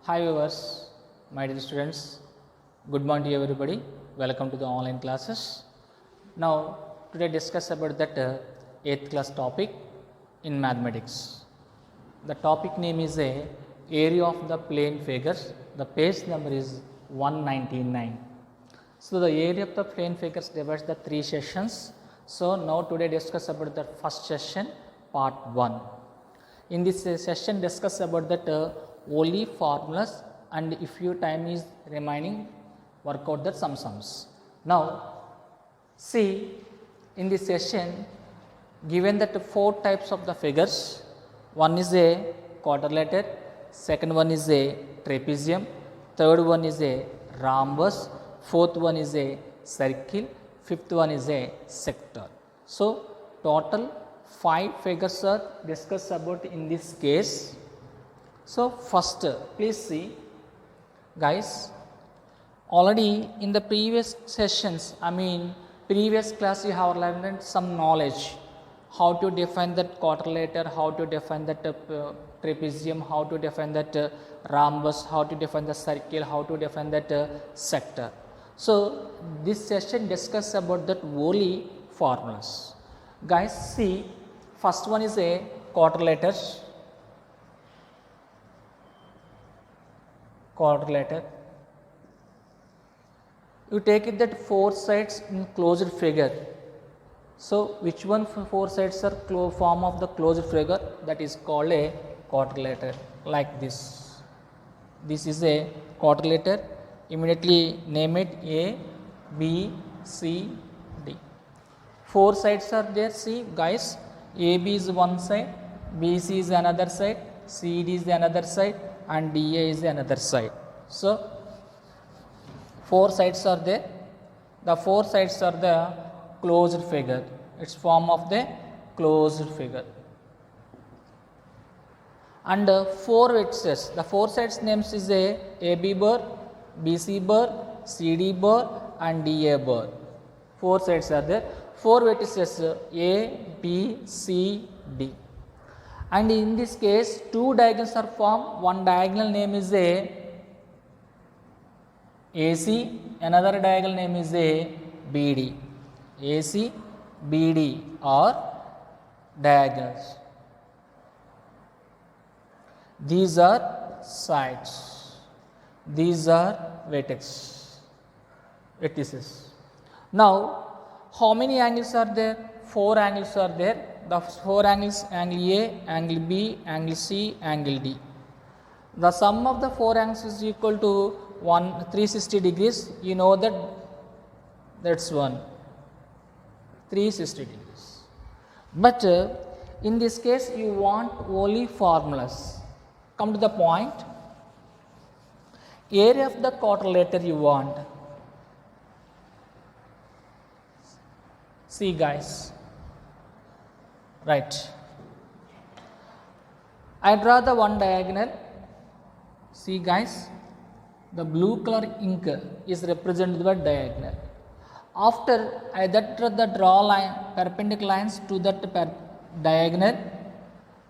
Hi viewers, my dear students, good morning to everybody, welcome to the online classes. Now today discuss about that 8th class topic in mathematics. The topic name is a area of the plane figures, the page number is 199. So the area of the plane figures divides the 3 sessions. So now today discuss about the first session part 1. In this session discuss about that only formulas, and if your time is remaining work out that some sums. Now see, in this session given that 4 types of the figures, one is a quadrilateral, second one is a trapezium, third one is a rhombus, fourth one is a circle, fifth one is a sector. So total 5 figures are discussed about in this case. So first please see guys, already in the previous sessions, previous class you have learned some knowledge, how to define that quadrilateral, how to define that trapezium, how to define that rhombus, how to define the circle, how to define that sector. So this session discuss about that only formulas. Guys see, first one is a quadrilateral. You take it that 4 sides in closed figure. So which one 4 sides are form of the closed figure? That is called a quadrilateral, like this. This is a quadrilateral. Immediately name it A, B, C, D. 4 sides are there. See guys, AB is one side, BC is another side, CD is another side, and DA is another side. So 4 sides are there. The 4 sides are the closed figure. It's form of the closed figure. And 4 vertices. The 4 sides names is a AB bar, BC bar, CD bar, and DA bar. 4 sides are there. 4 vertices A, B, C, D. And in this case 2 diagonals are formed. One diagonal name is a AC, another diagonal name is a BD. AC, BD are diagonals. These are sides. These are vertices. Now how many angles are there? 4 angles are there. The 4 angles, angle A, angle B, angle C, angle D. The sum of the 4 angles is equal to 360 degrees. You know that that's 360 degrees. But in this case you want only formulas. Come to the point. Area of the quadrilateral you want. See guys, right, I draw the one diagonal. See guys, the blue color ink is represented by diagonal. After I draw line perpendicular lines to that diagonal,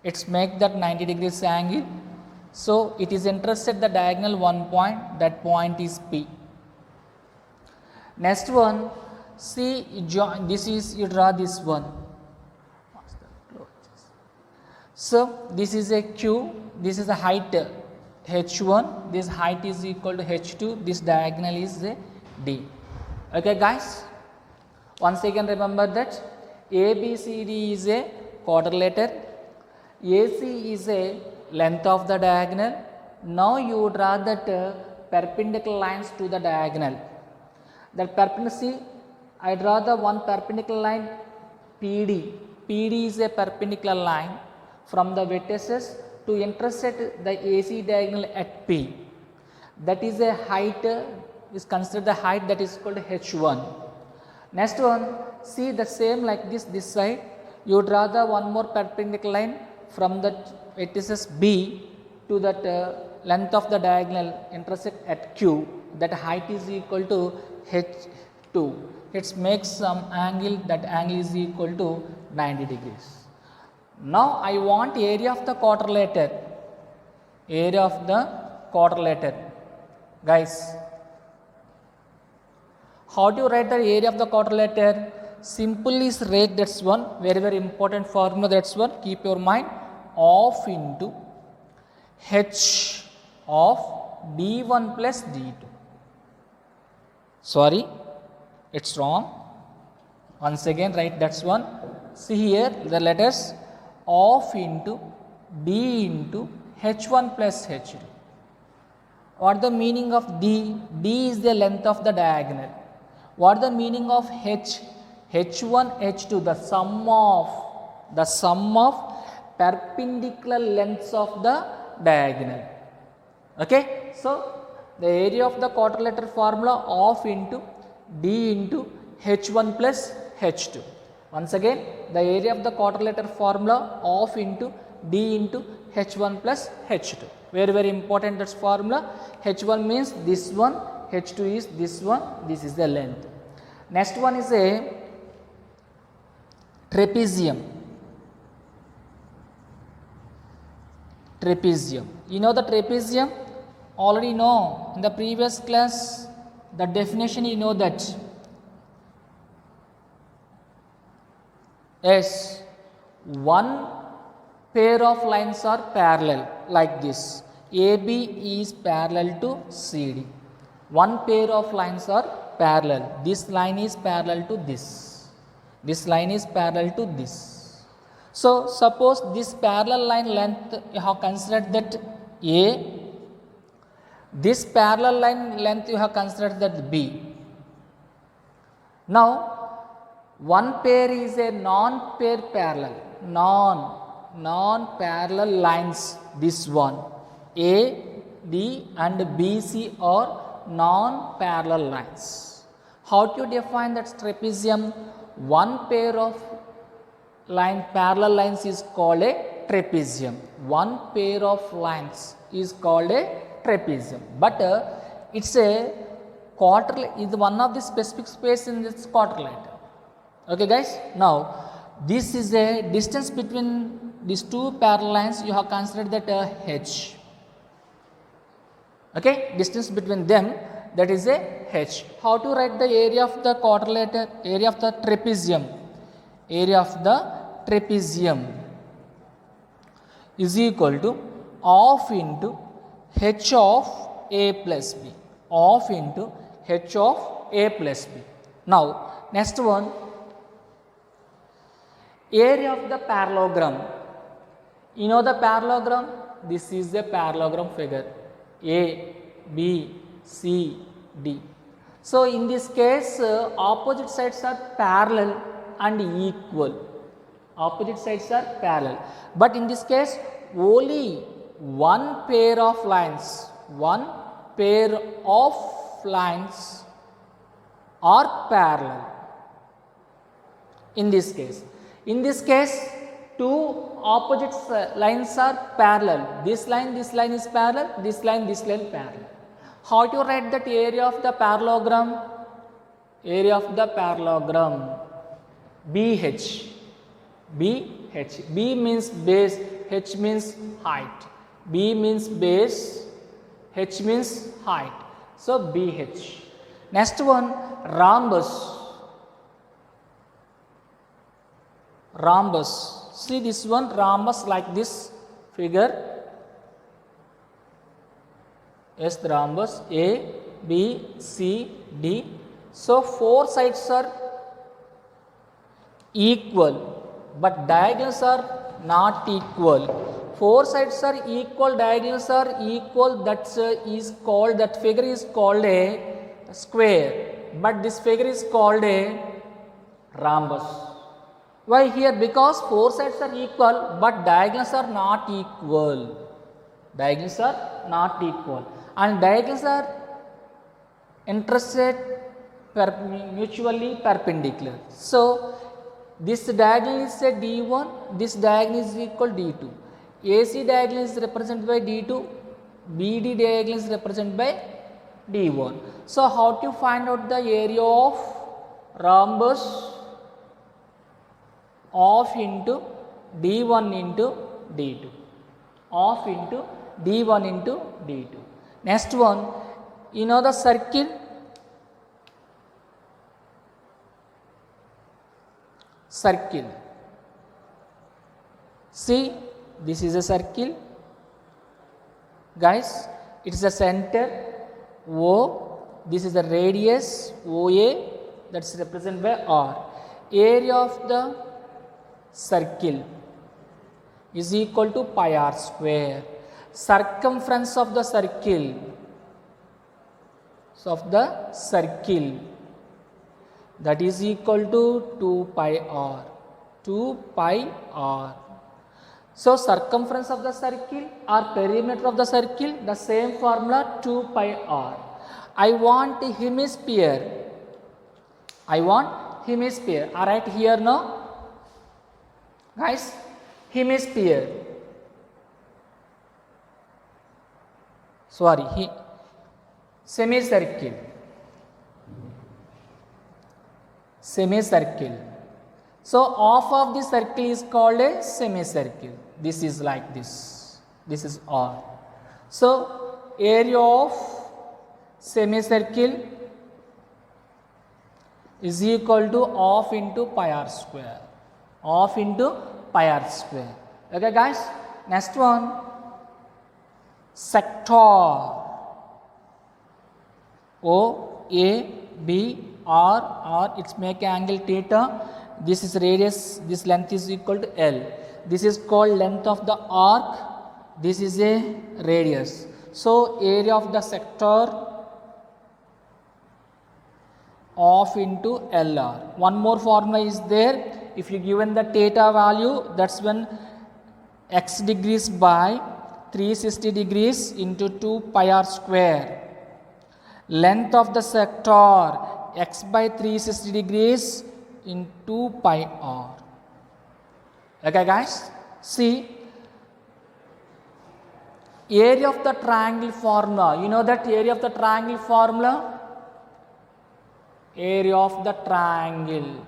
it's make that 90 degrees angle. So it is intersect the diagonal one point, that point is P. Next one, see, you draw this one. So this is a Q, this is a height H1, this height is equal to H2, this diagonal is a D. Okay guys, once again remember that ABCD is a quadrilateral, AC is a length of the diagonal. Now you draw that perpendicular lines to the diagonal. That perpendicular, see, I draw the one perpendicular line PD. PD is a perpendicular line from the vertices to intersect the AC diagonal at P. That is a height, is considered the height, that is called H1. Next one, see the same like this side, you draw the one more perpendicular line from the vertices B to that length of the diagonal intersect at Q. That height is equal to H2. It makes some angle, that angle is equal to 90 degrees. Now I want area of the quadrilateral. Area of the quadrilateral. Guys, how do you write the area of the quadrilateral? Simple is rate, that's one. Very important formula, that's one. Keep your mind. Of into H of D1 plus D2. Sorry, it's wrong. Once again write, that's one. See here the letters of into D into H1 plus H2. What the meaning of D? D is the length of the diagonal. What the meaning of H? H1, H2, the sum of perpendicular lengths of the diagonal. Okay, so the area of the quadrilateral formula of into D into H1 plus H2. Once again, the area of the quadrilateral formula of into D into H1 plus H2. Very important, that's formula. H1 means this one, H2 is this one, this is the length. Next one is a trapezium. Trapezium. You know the trapezium? Already know in the previous class the definition, you know that. Yes, one pair of lines are parallel like this. AB is parallel to CD. One pair of lines are parallel. This line is parallel to this. This line is parallel to this. So, suppose this parallel line length, you have considered that A. This parallel line length, you have considered that B. Now, one pair is a non-pair parallel. Non-parallel lines. This one. A, D and BC are non-parallel lines. How to define that trapezium? One pair of parallel lines is called a trapezium. One pair of lines is called a trapezium. But it's a quadrilateral, is one of the specific space in this quadrilateral. Okay guys, now this is a distance between these two parallel lines, you have considered that H. Okay, distance between them, that is a H. How to write the area of the quadrilateral, area of the trapezium? Area of the trapezium is equal to of into H of A plus B. Of into H of A plus B. Now, next one, area of the parallelogram. You know the parallelogram? This is the parallelogram figure. A, B, C, D. So, in this case, opposite sides are parallel and equal. Opposite sides are parallel. But in this case, only one pair of lines are parallel. In this case, two opposite lines are parallel. This line is parallel, this line parallel. How to write that area of the parallelogram? Area of the parallelogram, BH. B means base, H means height. B means base, H means height. So, BH. Next one, rhombus. See this one, rhombus like this figure. Yes, the rhombus A, B, C, D. So, four sides are equal, but diagonals are not equal. Four sides are equal, diagonals are equal. That figure is called a square, but this figure is called a rhombus. Why here? Because four sides are equal, but diagonals are not equal. Diagonals are not equal, and diagonals are intersect mutually perpendicular. So, this diagonal is a D1, this diagonal is equal D2. AC diagonal is represented by D2, BD diagonal is represented by D1. So, how to find out the area of rhombus? Of into D1 into D2. Of into D1 into D2. Next one, you know the circle? Circle. See, this is a circle. Guys, it is a center O. This is the radius OA, that's represented by R. Area of the circle is equal to pi r square. Circumference of the circle, that is equal to 2 pi r. 2 pi r. So, circumference of the circle or perimeter of the circle, the same formula 2 pi r. I want hemisphere. I write here now. Guys, hemisphere. Sorry, semicircle. So, half of the circle is called a semicircle. This is like this. This is R. So, area of semicircle is equal to half into pi r square. Half into pi r square. Okay, guys. Next one, sector. O, A, B, R, it's make angle theta. This is radius, this length is equal to L. This is called length of the arc. This is a radius. So, area of the sector half into LR. One more formula is there. If you given the theta value, that's when x degrees by 360 degrees into 2 pi r square. Length of the sector x by 360 degrees into pi r. Okay, guys, see, area of the triangle formula. You know that area of the triangle formula? Area of the triangle.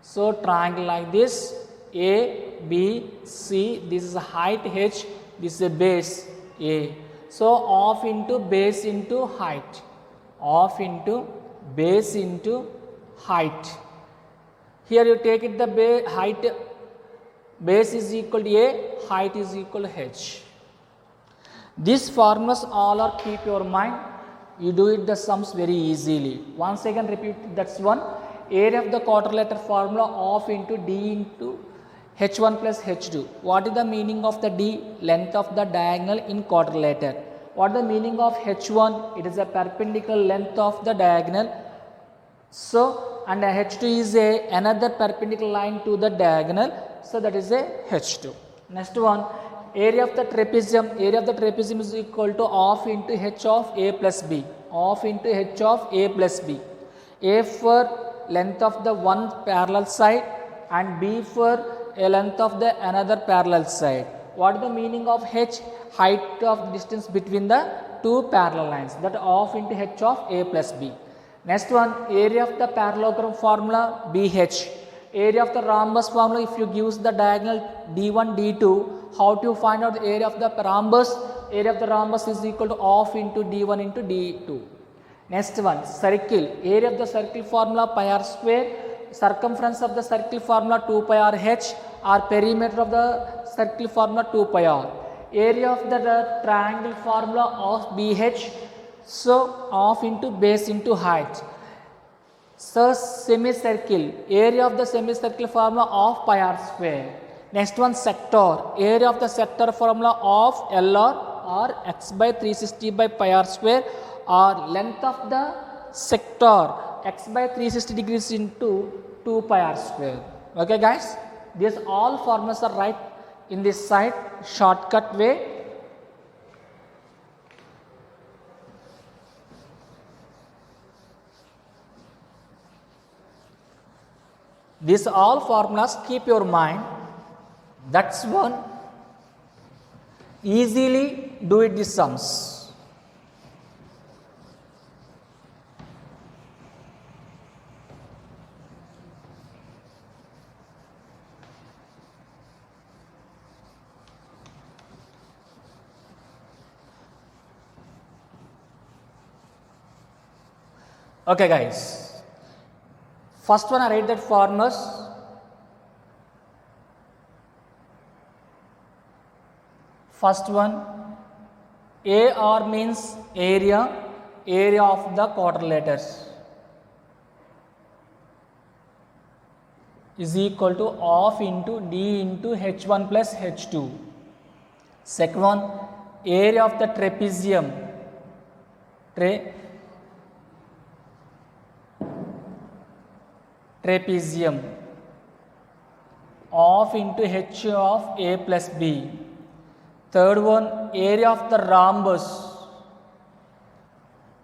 So, triangle like this, A, B, C, this is height h, this is a base A. So, half into base into height. Half into base into height. Here you take it the height, base is equal to A, height is equal to h. These formulas all are keep your mind. You do it the sums very easily. Once again repeat, that's one. Area of the quadrilateral formula half into D into H1 plus H2. What is the meaning of the D? Length of the diagonal in quadrilateral. What is the meaning of H1? It is a perpendicular length of the diagonal. So, and H2 is another perpendicular line to the diagonal. So, that is a H2. Next one, area of the trapezium. Area of the trapezium is equal to half into H of A plus B. Half into H of A plus B. A for length of the one parallel side and B for a length of the another parallel side. What is the meaning of H? Height of distance between the two parallel lines, that half into H of A plus B. Next one, area of the parallelogram formula BH. Area of the rhombus formula, if you use the diagonal D1, D2, how to find out the area of the rhombus? Area of the rhombus is equal to half into D1 into D2. Next one, circle. Area of the circle formula pi r square. Circumference of the circle formula 2 pi r h, or perimeter of the circle formula 2 pi r. Area of the triangle formula of BH. So, half into base into height. So, semicircle. Area of the semicircle formula of pi r square. Next one, sector. Area of the sector formula of LR or x by 360 by pi r square, or length of the sector x by 360 degrees into 2 pi r square. Okay, guys, these all formulas are right in this side shortcut way. These all formulas keep your mind. That's one. Easily do it the sums. Okay guys, first one I write that formulas. First one, AR means area of the quadrilaters is equal to half into D into H1 plus H2. Second one, area of the trapezium, trapezium half into H of A plus B. Third one, area of the rhombus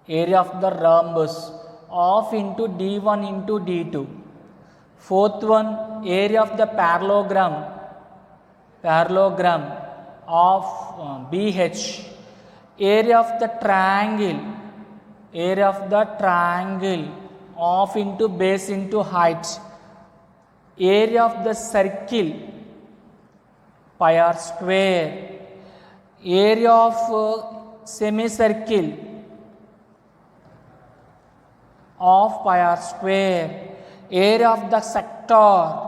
half into D1 into D2. Fourth one, area of the parallelogram of BH. Area of the triangle half into base into height. Area of the circle pi r square. Area of semicircle of pi r square. Area of the sector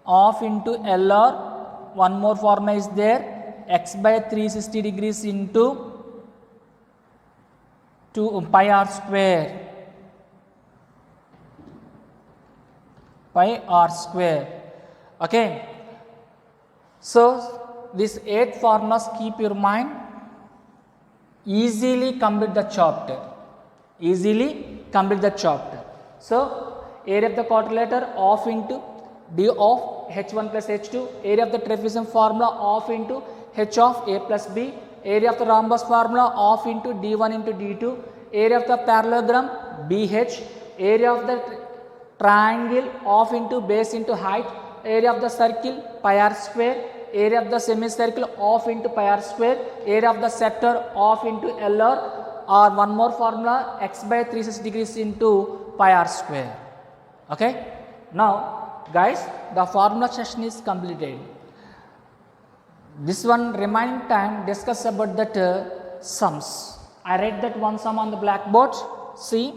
half into LR. One more formula is there, x by 360 degrees into 2 pi r square. Okay, so these 8 formulas keep your mind, easily complete the chapter. So area of the quadrilateral half into D of H1 plus H2, area of the trapezium formula half into H of A plus B, area of the rhombus formula half into D1 into D2, area of the parallelogram BH, area of the triangle half into base into height, area of the circle pi r square, area of the semicircle half into pi r square, area of the sector half into LR, or one more formula x by 360 degrees into pi r square. Okay, now guys, the formula session is completed. This one remaining time discuss about that sums. I write that one sum on the blackboard. See,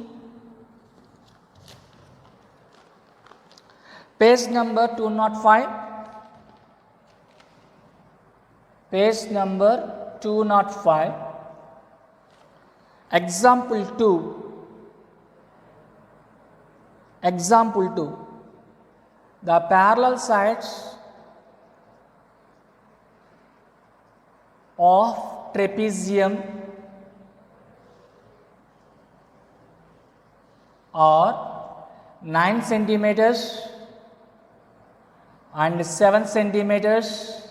page number 205. Page number 205. Example 2. Example 2. The parallel sides of trapezium are 9 centimeters and 7 centimeters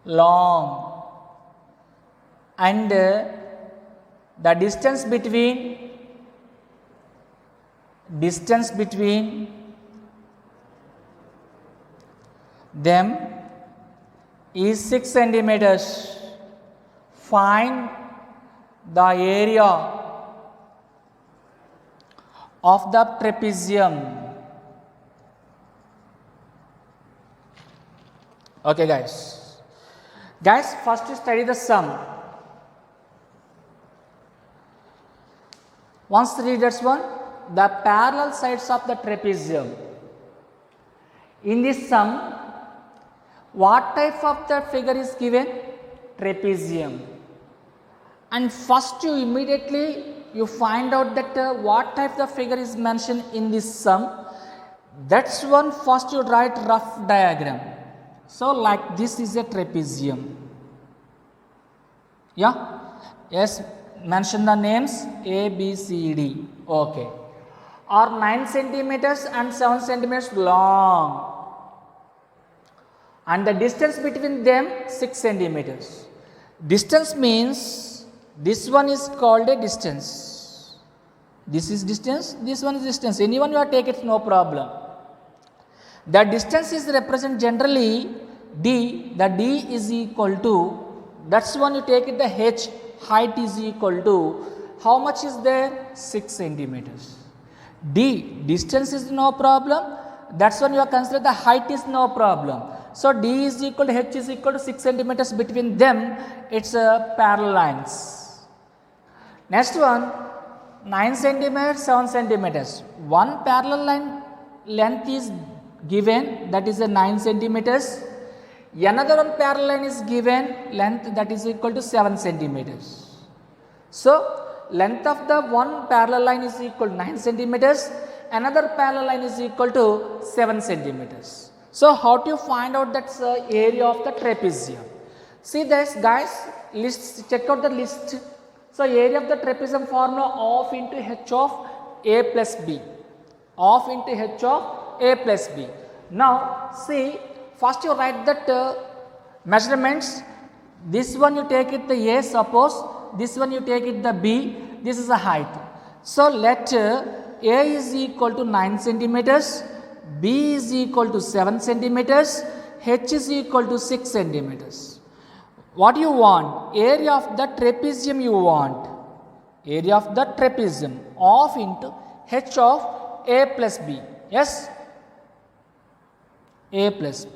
long, and the distance between them is 6 centimeters. Find the area of the trapezium. Okay guys, first you study the sum. Once read that one, the parallel sides of the trapezium. In this sum, what type of the figure is given? Trapezium. And first you immediately you find out that what type of figure is mentioned in this sum. That's one first you write rough diagram. So like this is a trapezium. Yeah, yes, mention the names A, B, C, D. Okay, are 9 centimeters and 7 centimeters long, and the distance between them 6 centimeters. Distance means this one is called a distance. This is distance, this one is distance. Anyone you are take it, no problem. The distance is represent generally D. The D is equal to, that's one you take it, the H height is equal to, how much is there? 6 centimeters. D distance is no problem, that's when you are consider the height is no problem. So, D is equal to H is equal to 6 centimeters between them, it's parallel lines. Next one, 9 centimeters, 7 centimeters. One parallel line length is given, that is a 9 centimeters. Another one parallel line is given, length that is equal to 7 centimeters. So, length of the one parallel line is equal to 9 centimeters, another parallel line is equal to 7 centimeters. So, how to find out that area of the trapezium? See this guys, check out the list. So, area of the trapezium formula of into h of a plus b, of into h of a plus b. Now, see, first you write that measurements, this one you take it the a, suppose, this one you take it the b, this is the height. So, let a is equal to 9 centimeters, b is equal to 7 centimeters, h is equal to 6 centimeters. What you want? Area of the trapezium you want. Area of the trapezium of into h of a plus b. Yes? A plus b.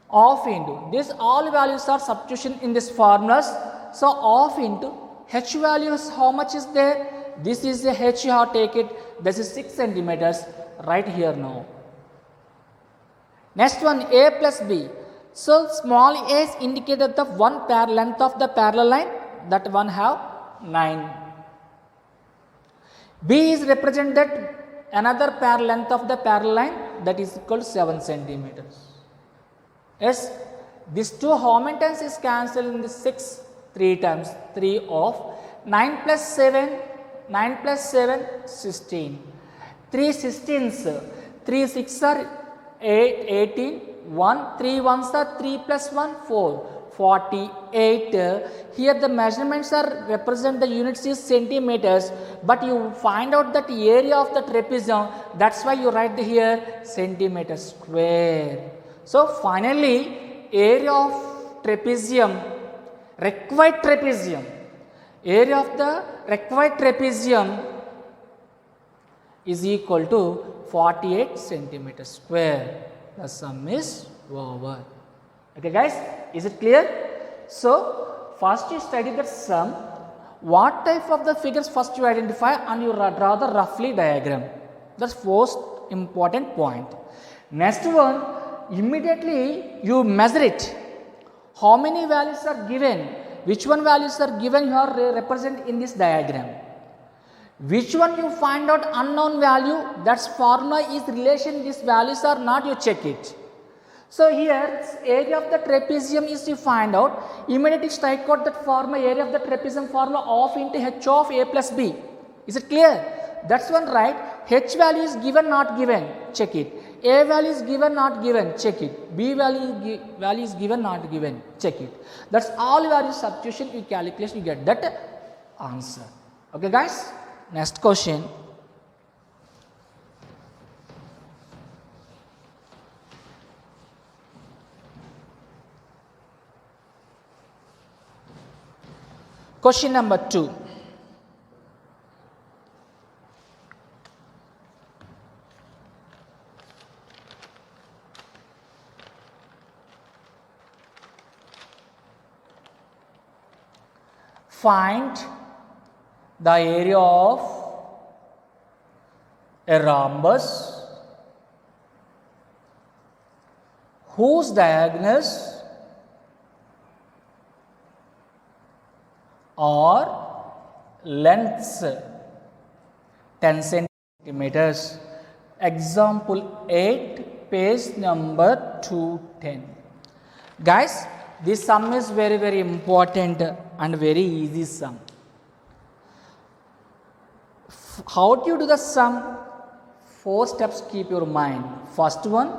Of into. This all values are substitution in this formulas. So, of into h values how much is there? This is the h you have take it. This is 6 centimeters right here now. Next one, a plus b. So, small a is indicated the one length of the parallel line, that one have 9. B is represented another length of the parallel line, that is equal to 7 centimeters. Yes, these two how many times is cancelled in the 6? 3 times, 3 of 9 plus 7, 9 plus 7, 16. 3 16s, 3 6 are 8, 18, 1, 3 1s are 3 plus 1, 4, 48. Here the measurements are represent the units is centimeters, but you find out that area of the trapezium, that's why you write here centimeter square. So, finally, area of trapezium, required trapezium, area of the required trapezium is equal to 48 centimeters square. The sum is over. Okay guys, is it clear? So, first you study the sum. What type of the figures first you identify and you draw the roughly diagram. That's first important point. Next one, immediately you measure it. How many values are given? Which one values are given you are represent in this diagram? Which one you find out unknown value, that's formula is relation, these values are not, you check it. So, here area of the trapezium is you find out, immediately strike out that formula, area of the trapezium formula of into h of a plus b. Is it clear? That's one right. H value is given, not given, check it. A value is given, not given, check it. B value is given, not given, check it. That's all value substitution, you calculate, you get that answer. Okay guys, next question. Question number 2. Find the area of a rhombus whose diagonals are lengths 10 centimeters. Example 8, page number 210. Guys, this sum is very important and very easy sum. How do you do the sum? 4 steps keep your mind. First one,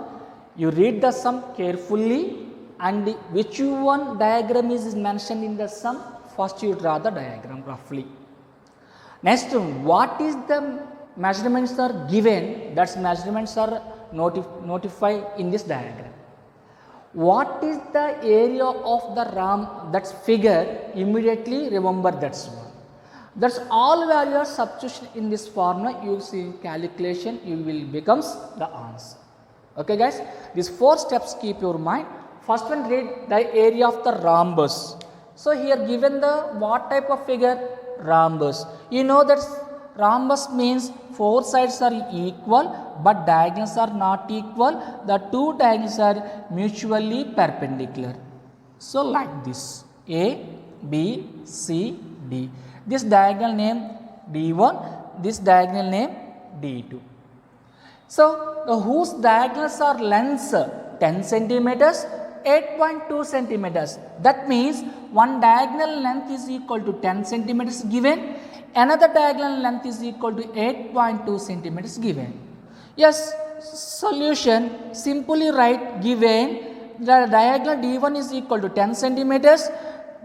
you read the sum carefully and which one diagram is mentioned in the sum, first you draw the diagram roughly. Next, what is the measurements are given, that's measurements are notified in this diagram. What is the area of the rhomb, that's figure, immediately remember that's one. That's all value substitution in this formula, you see calculation, you will becomes the answer. Okay guys, these 4 steps keep your mind. First one, read the area of the rhombus. So here given the what type of figure? Rhombus. You know that rhombus means 4 sides are equal but diagonals are not equal. The 2 diagonals are mutually perpendicular. So like this, A, B, C, D. This diagonal name D1, this diagonal name D2. So whose diagonals are lengths 10 centimeters, 8.2 centimeters. That means one diagonal length is equal to 10 centimeters given, another diagonal length is equal to 8.2 centimeters given. Yes, solution, simply write given the diagonal D1 is equal to 10 centimeters,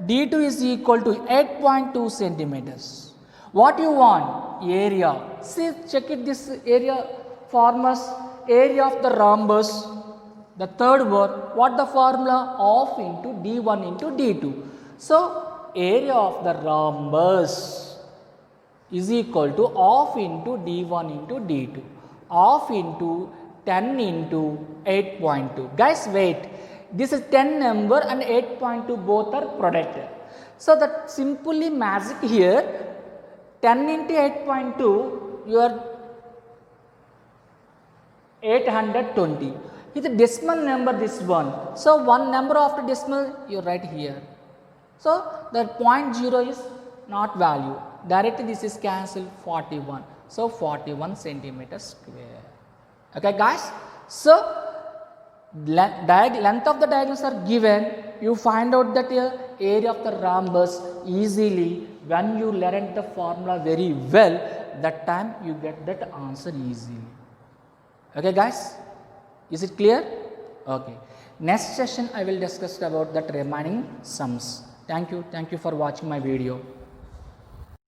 D2 is equal to 8.2 centimeters. What you want? Area. See, check it, this area forms area of the rhombus. The third word, what the formula? Of into D1 into D2. So, area of the rhombus is equal to of into D1 into D2. Of into 10 into 8.2. Guys, wait. This is 10 number and 8.2 both are product. So, that simply magic here. 10 into 8.2, you are 820. It's a decimal number, this one. So, one number after decimal you write here. So, the 0.0 is not value. Directly this is cancelled, 41. So, 41 centimeters square. Okay guys. So, length of the diagonals are given. You find out that area of the rhombus easily. When you learn the formula very well, that time you get that answer easily. Okay guys, is it clear? Okay. Next session I will discuss about that remaining sums. Thank you for watching my video.